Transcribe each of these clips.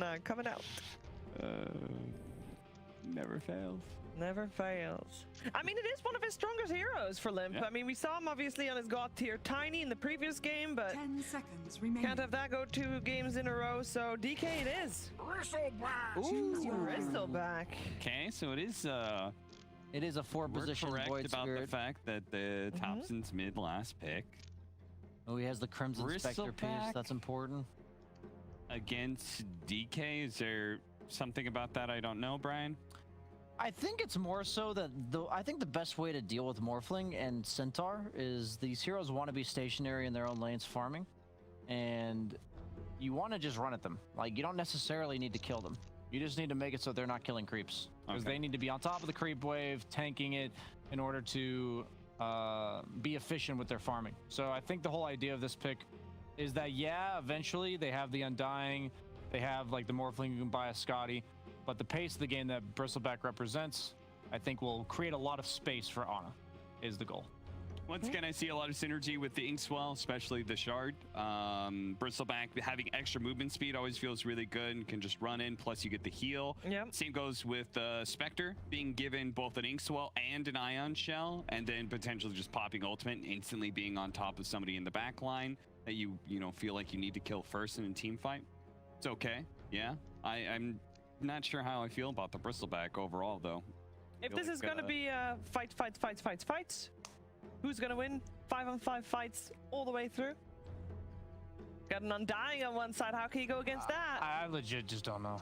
one coming out. Never fails. Never fails. I mean, it is one of his strongest heroes for Limp. Yeah. I mean, we saw him obviously on his God tier Tiny in the previous game, but 10 seconds remaining. can't have that go 2 games in a row. So DK it is. Bristleback. Ooh, Bristleback. Okay, so it is. It is a We're four-position correct Void about Spirit. the fact that the Thompson's mid last pick Oh, he has the Crimson Spectre piece. Bristleback. That's important. against DK. Is there something about that I don't know, Brian? I think it's more so that I think the best way to deal with Morphling and Centaur is these heroes want to be stationary in their own lanes farming, and you want to just run at them. Like, you don't necessarily need to kill them. You just need to make it so they're not killing creeps, because Okay. they need to be on top of the creep wave, tanking it in order to be efficient with their farming. So I think the whole idea of this pick is that, yeah, eventually they have the Undying, they have like the Morphling who can buy a Scotty, but the pace of the game that Bristleback represents, I think, will create a lot of space for Ana, is the goal. Once again, I see a lot of synergy with the Inkswell, especially the Shard. Bristleback having extra movement speed always feels really good and can just run in, plus you get the heal. Yep. Same goes with Spectre, being given both an Inkswell and an Ion Shell, and then potentially just popping ultimate and instantly being on top of somebody in the back line that you know feel like you need to kill first in a team fight. It's okay. Yeah. I'm not sure how I feel about the Bristleback overall, though. If Feel this like, is going to be fights, who's going to win? 5-on-5 fights all the way through. Got an Undying on one side. How can you go against that? I legit just don't know.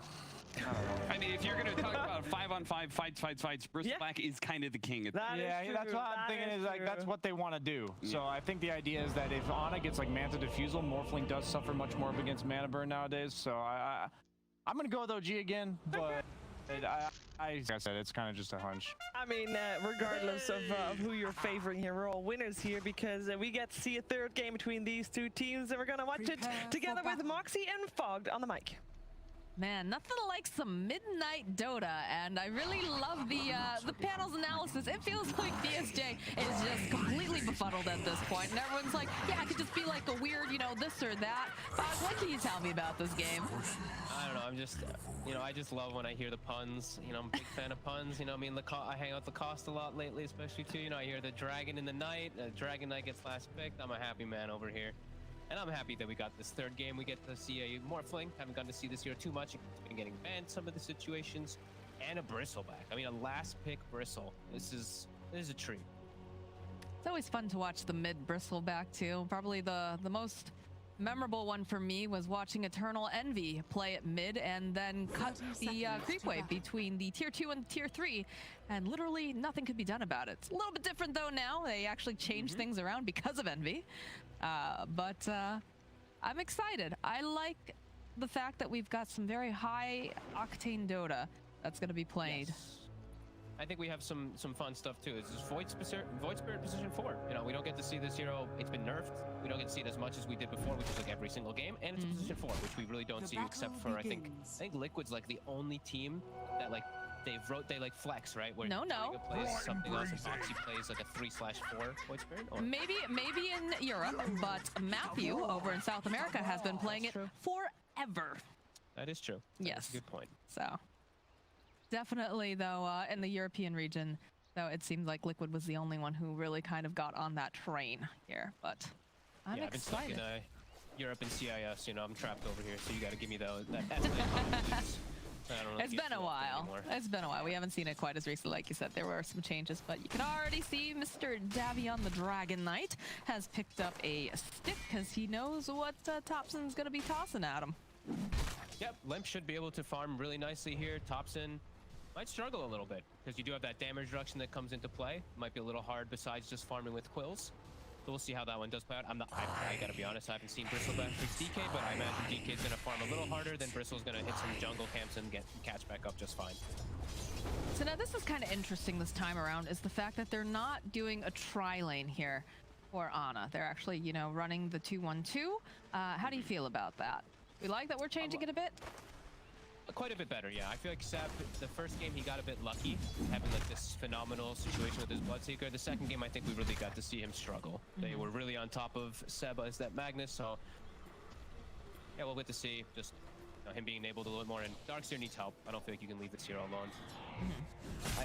I mean, if you're going to talk about 5-on-5 fights, Bristleback is kind of the king. That is Yeah, that's true. what I'm That thinking is like true. that's what they want to do. So I think the idea is that if Ana gets like Manta Diffusal, Morphling does suffer much more against Mana Burn nowadays. So I'm gonna go with OG again, but like I said, it's kind of just a hunch. I mean, regardless of who you're favoring here, we're all winners here because we get to see a third game between these two teams, and we're going to watch Prepare it for together with battle. Moxie and Fogged on the mic. Man, nothing like some midnight Dota, and I really love the panel's analysis. It feels like BSJ is just completely befuddled at this point, and everyone's like, yeah, I could just be like a weird, you know, this or that. What can you tell me about this game? I don't know. I'm just, you know, I just love when I hear the puns. You know, I'm a big fan of puns. You know, I mean, I hang out with Lacoste a lot lately, especially too. You know, I hear the Dragon in the Night. Dragon Knight gets last picked. I'm a happy man over here. And I'm happy that we got this third game. We get to see a Morphling. Haven't gotten to see this year too much. It's been getting banned some of the situations. And a Bristleback. I mean, a last pick Bristle. This is a treat. It's always fun to watch the mid Bristleback too. Probably the most memorable one for me was watching Eternal Envy play at mid and then cut 30 the seconds creep to wave battle. between the tier 2 and tier 3, and literally nothing could be done about it. It's a little bit different though now. They actually changed things around because of Envy. But I'm excited. I like the fact that we've got some very high octane Dota that's going to be played. Yes. I think we have some fun stuff too. This is Void Spirit position 4. You know, we don't get to see this hero. It's been nerfed. We don't get to see it as much as we did before, which is like every single game. And it's position 4, which we really don't The see except battle for I think begins. Liquid's like the only team that like they like flex, right? Where No. Liga plays something else and Foxy plays like a 3/4 Void Spirit. Or Maybe in Europe, but Matthew over in South America has been playing it forever. that is true. That's Yes. a good point. So definitely though, in the European region, though, it seems like Liquid was the only one who really kind of got on that train here. But I'm yeah, I've been stuck excited. in Europe and CIS. You know, I'm trapped over here, so you got to give me that. I don't know if It's you been feel a it while. anymore. It's been a while. We haven't seen it quite as recently. Like you said, there were some changes, but you can already see Mr. Davion the Dragon Knight has picked up a stick because he knows what Thompson's going to be tossing at him. Yep, Limp should be able to farm really nicely here. Thompson might struggle a little bit because you do have that damage reduction that comes into play. Might be a little hard besides just farming with Quills. So we'll see how that one does play out. I gotta be honest, I haven't seen Bristleback fix DK, but I imagine DK is gonna farm a little harder. Then Bristle's gonna hit some jungle camps and catch back up just fine. So now this is kind of interesting this time around is the fact that they're not doing a tri-lane here for Ana. They're actually, you know, running the 2-1-2. How do you feel about that? We like that we're changing it a bit? Quite a bit better, yeah. I feel like Seb, the first game, he got a bit lucky, having like this phenomenal situation with his Bloodseeker. The second game, I think we really got to see him struggle. They were really on top of Seb as that Magnus, so yeah, we'll get to see just him being able to load more. And Darkseer needs help. I don't feel like you can leave this hero alone.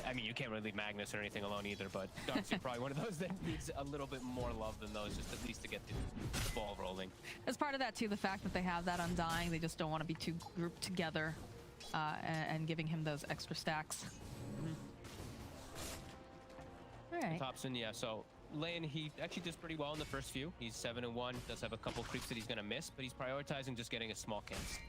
I mean, you can't really leave Magnus or anything alone either, but Darkseer probably one of those that needs a little bit more love than those, just at least to get the ball rolling. As part of that too, the fact that they have that Undying, they just don't want to be too grouped together, and giving him those extra stacks. All right. Thompson, yeah, so lane, he actually does pretty well in the first few. He's 7-1, does have a couple creeps that he's going to miss, but he's prioritizing just getting a small camps.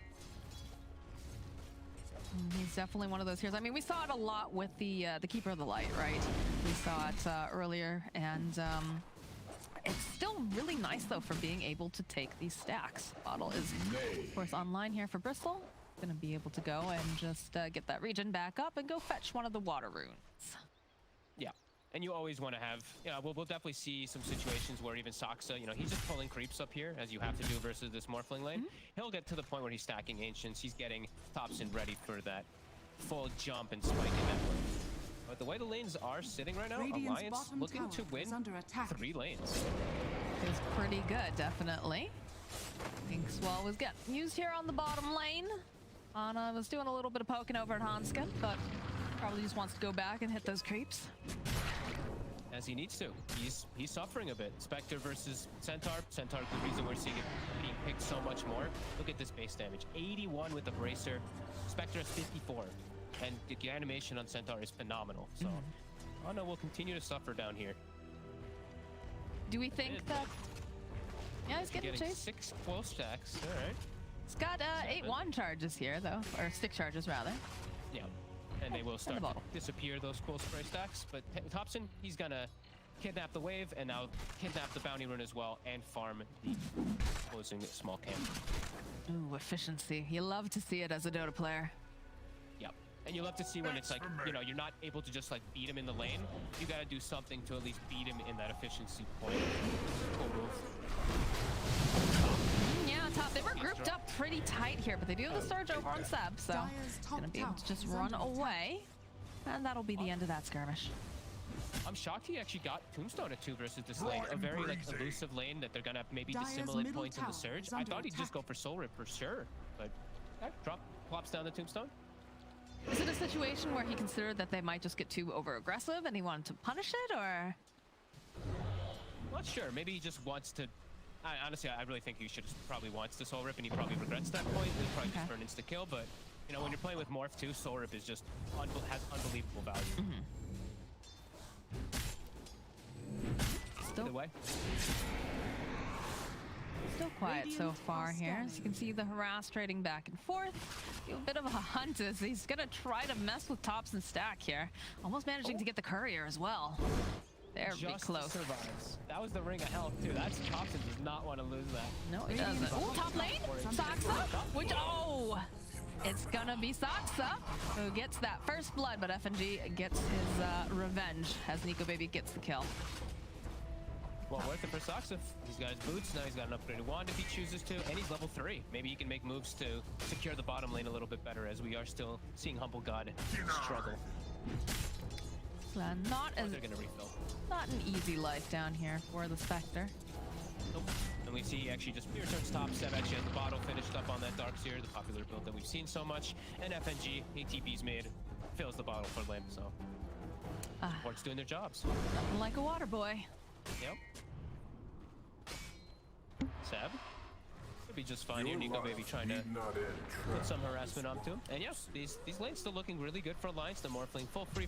He's definitely one of those heroes. I mean, we saw it a lot with the Keeper of the Light, right? We saw it earlier, and it's still really nice though for being able to take these stacks. Bottle is, of course, online here for Bristol. Going to be able to go and just get that region back up and go fetch one of the water runes. Yeah, and you always want to have, we'll definitely see some situations where even Saksa, he's just pulling creeps up here, as you have to do versus this Morphling lane. He'll get to the point where he's stacking Ancients. He's getting Thompson ready for that full jump and spike in that lane. But the way the lanes are sitting right now, Radiant's Alliance bottom looking tower to win is under attack. 3 lanes. Is pretty good, definitely. Inkswell was getting used here on the bottom lane. Ana was doing a little bit of poking over at Hanskin, but probably just wants to go back and hit those creeps. As he needs to. He's suffering a bit. Spectre versus Centaur. Centaur, the reason we're seeing it being picked so much more. Look at this base damage. 81 with the Bracer. Spectre has 54. And the animation on Centaur is phenomenal. So, Ana will continue to suffer down here. Do we think that... Yeah, he's getting chased. 6 full stacks. All right. He's got 8 wand charges here, though. Or stick charges, rather. Yeah. And they will start to bottle. disappear, those cool spray stacks. But Thompson, he's going to kidnap the wave and now kidnap the bounty rune as well and farm the closing small camp. Ooh, efficiency. You love to see it as a Dota player. Yep. And you love to see when it's like, you're not able to just like beat him in the lane. You got to do something to at least beat him in that efficiency point. Cool move. Yeah, top. They were grouped up pretty tight here, but they do have the surge over on Seb, so Dire's top gonna be able tower to just is run under attack. away. And that'll be the end of that skirmish. I'm shocked he actually got Tombstone at 2 versus this lane. A very like elusive lane that they're gonna maybe Dire's dissimilate middle points in the tower surge. is I under thought he'd just attack. go for Soul Rip for sure, but plops down the Tombstone. Is it a situation where he considered that they might just get too over aggressive and he wanted to punish it, or? Not sure. Maybe he just wants to. Honestly, I really think he should probably wants to Soul Rip, and he probably regrets that point. It's probably just for an insta kill, but when you're playing with Morph too, Soul Rip is just has unbelievable value. Still, Either way. still quiet so Radiant far are here. As you can see, the harass trading back and forth. A bit of a hunt as he's gonna try to mess with Thompson stack here. Almost managing to get the courier as well. They're be Just close. survives. That was the ring of health too. That's Thompson does not want to lose that. No, he doesn't. Oh, top lane, Saksa, which, it's gonna be Saksa who gets that first blood, but FNG gets his revenge as Nico Baby gets the kill. Well, worth it for Saksa. He's got his boots, now he's got an upgraded wand if he chooses to, and he's level 3. Maybe he can make moves to secure the bottom lane a little bit better, as we are still seeing Humble God struggle. Not as They're gonna refill. not an easy life down here for the Spectre. Nope. And we see actually just Fear turns top. Seb actually has the bottle finished up on that Darkseer, the popular build that we've seen so much. And FNG, ATB's mid, fills the bottle for Limb, so support's doing their jobs. Nothing like a water boy. Yep. Seb? Could be just fine here. Nico Baby trying to put some harassment onto him. And yes, these lanes still looking really good for Alliance. The Morphling full free